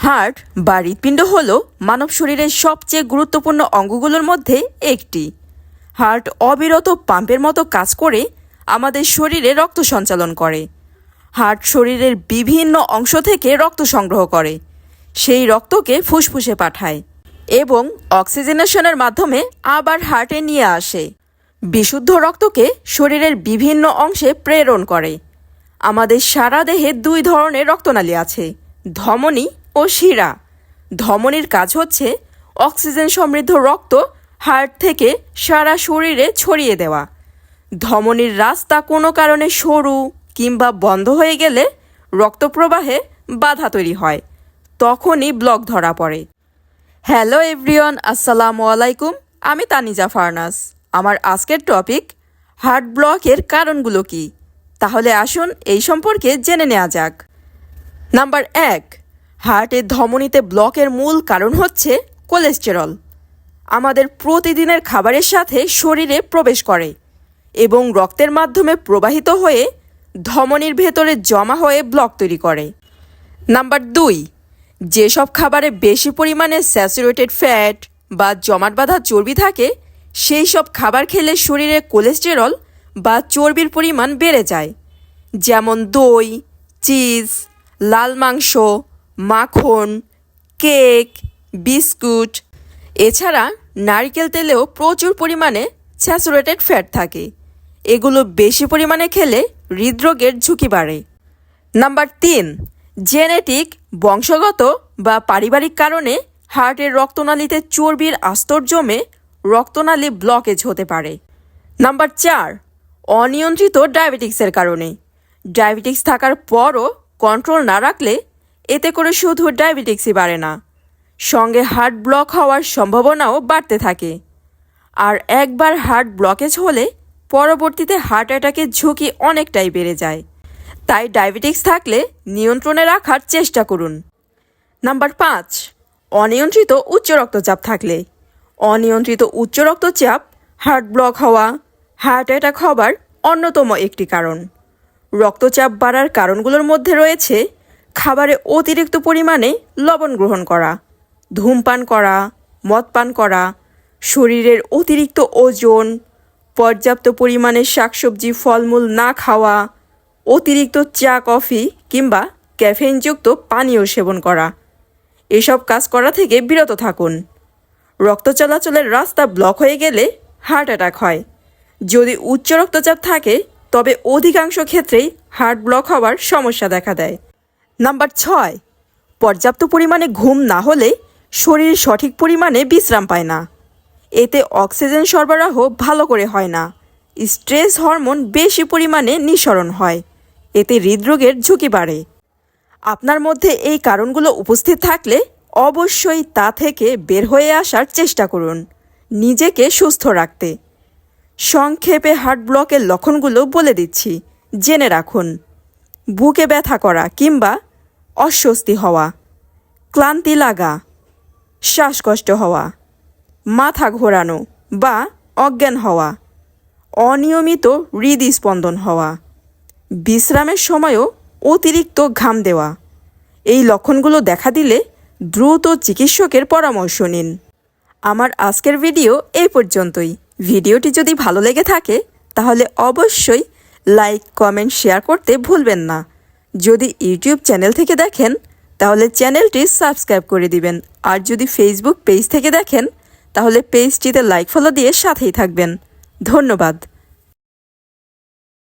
Heart বা হৃৎপিণ্ড হল মানব শরীরের সবচেয়ে গুরুত্বপূর্ণ অঙ্গগুলোর মধ্যে একটি। হার্ট অবিরত পাম্পের মতো কাজ করে আমাদের শরীরে রক্ত সঞ্চালন করে। হার্ট শরীরের বিভিন্ন অংশ থেকে রক্ত সংগ্রহ করে, সেই রক্তকে ফুসফুসে পাঠায় এবং অক্সিজেনেশনের মাধ্যমে আবার হার্টে নিয়ে আসে। বিশুদ্ধ রক্তকে শরীরের বিভিন্ন অংশে প্রেরণ করে। আমাদের সারা দেহে দুই ধরনের রক্তনালী আছে, ধমনী ও শিরা। ধমনীর কাজ হচ্ছে অক্সিজেন সমৃদ্ধ রক্ত হার্ট থেকে সারা শরীরে ছড়িয়ে দেওয়া। ধমনীর রাস্তা কোনো কারণে সরু কিংবা বন্ধ হয়ে গেলে রক্ত প্রবাহে বাধা তৈরি হয়, তখনই ব্লক ধরা পড়ে। হ্যালো এভরিওয়ান, আসসালামু আলাইকুম। আমি তানিজা ফারনাস। আমার আজকের টপিক হার্ট ব্লকের কারণগুলো কি। তাহলে আসুন এই সম্পর্কে জেনে নেওয়া যাক। নাম্বার 1, হার্টের ধমনীতে ব্লকের মূল কারণ হচ্ছে কোলেস্টেরল। আমাদের প্রতিদিনের খাবারের সাথে শরীরে প্রবেশ করে এবং রক্তের মাধ্যমে প্রবাহিত হয়ে ধমনীর ভেতরে জমা হয়ে ব্লক তৈরি করে। নাম্বার 2, যেসব খাবারে বেশি পরিমাণে স্যাচুরেটেড ফ্যাট বা জমাট বাঁধা চর্বি থাকে, সেই সব খাবার খেলে শরীরে কোলেস্টেরল বা চর্বির পরিমাণ বেড়ে যায়। যেমন দই, চিজ, লাল মাংস, মাখন, কেক, বিস্কুট। এছাড়া নারকেল তেলেও প্রচুর পরিমাণে স্যাচুরেটেড ফ্যাট থাকে। এগুলো বেশি পরিমাণে খেলে হৃদরোগের ঝুঁকি বাড়ে। নাম্বার 3, জেনেটিক, বংশগত বা পারিবারিক কারণে হার্টের রক্তনালীতে চর্বির আস্তর জমে রক্তনালী ব্লকেজ হতে পারে। নাম্বার 4, অনিয়ন্ত্রিত ডায়াবেটিক্সের কারণে। ডায়াবেটিক্স থাকার পরও কন্ট্রোল না রাখলে এতে করে শুধু ডায়াবেটিক্সই বাড়ে না, সঙ্গে হার্ট ব্লক হওয়ার সম্ভাবনাও বাড়তে থাকে। আর একবার হার্ট ব্লকেজ হলে পরবর্তীতে হার্ট অ্যাটাকের ঝুঁকি অনেকটাই বেড়ে যায়। তাই ডায়াবেটিক্স থাকলে নিয়ন্ত্রণে রাখার চেষ্টা করুন। নাম্বার 5, অনিয়ন্ত্রিত উচ্চ রক্তচাপ থাকলে। অনিয়ন্ত্রিত উচ্চ রক্তচাপ হার্ট ব্লক হওয়া, হার্ট অ্যাটাক হবার অন্যতম একটি কারণ। রক্তচাপ বাড়ার কারণগুলোর মধ্যে রয়েছে খাবারে অতিরিক্ত পরিমাণে লবণ গ্রহণ করা, ধূমপান করা, মদ পান করা, শরীরের অতিরিক্ত ওজন, পর্যাপ্ত পরিমাণে শাকসবজি ফলমূল না খাওয়া, অতিরিক্ত চা কফি কিংবা ক্যাফেইনযুক্ত পানীয় সেবন করা। এসব কাজ করা থেকে বিরত থাকুন। রক্ত চলাচলের রাস্তা ব্লক হয়ে গেলে হার্ট অ্যাটাক হয়। যদি উচ্চ রক্তচাপ থাকে তবে অধিকাংশ ক্ষেত্রেই হার্ট ব্লক হওয়ার সমস্যা দেখা দেয়। নাম্বার 6, পর্যাপ্ত পরিমাণে ঘুম না হলে শরীর সঠিক পরিমাণে বিশ্রাম পায় না। এতে অক্সিজেন সরবরাহ ভালো করে হয় না। স্ট্রেস হরমোন বেশি পরিমাণে নিঃসরণ হয়, এতে হৃদরোগের ঝুঁকি বাড়ে। আপনার মধ্যে এই কারণগুলো উপস্থিত থাকলে অবশ্যই তা থেকে বের হয়ে আসার চেষ্টা করুন নিজেকে সুস্থ রাখতে। সংক্ষেপে হার্ট ব্লকের লক্ষণগুলো বলে দিচ্ছি, জেনে রাখুন। বুকে ব্যথা করা কিংবা অস্বস্তি হওয়া, ক্লান্তি লাগা, শ্বাসকষ্ট হওয়া, মাথা ঘোরানো বা অজ্ঞান হওয়া, অনিয়মিত হৃদস্পন্দন হওয়া, বিশ্রামের সময়ও অতিরিক্ত ঘাম দেওয়া। এই লক্ষণগুলো দেখা দিলে দ্রুত চিকিৎসকের পরামর্শ নিন। আমার আজকের ভিডিও এই পর্যন্তই। ভিডিওটি যদি ভালো লেগে থাকে তাহলে অবশ্যই লাইক, কমেন্ট, শেয়ার করতে ভুলবেন না। যদি ইউটিউব চ্যানেল থেকে দেখেন তাহলে চ্যানেলটি সাবস্ক্রাইব করে দিবেন। আর যদি ফেসবুক পেজ থেকে দেখেন তাহলে পেজটিতে লাইক, ফলো দিয়ে সাথেই থাকবেন। ধন্যবাদ।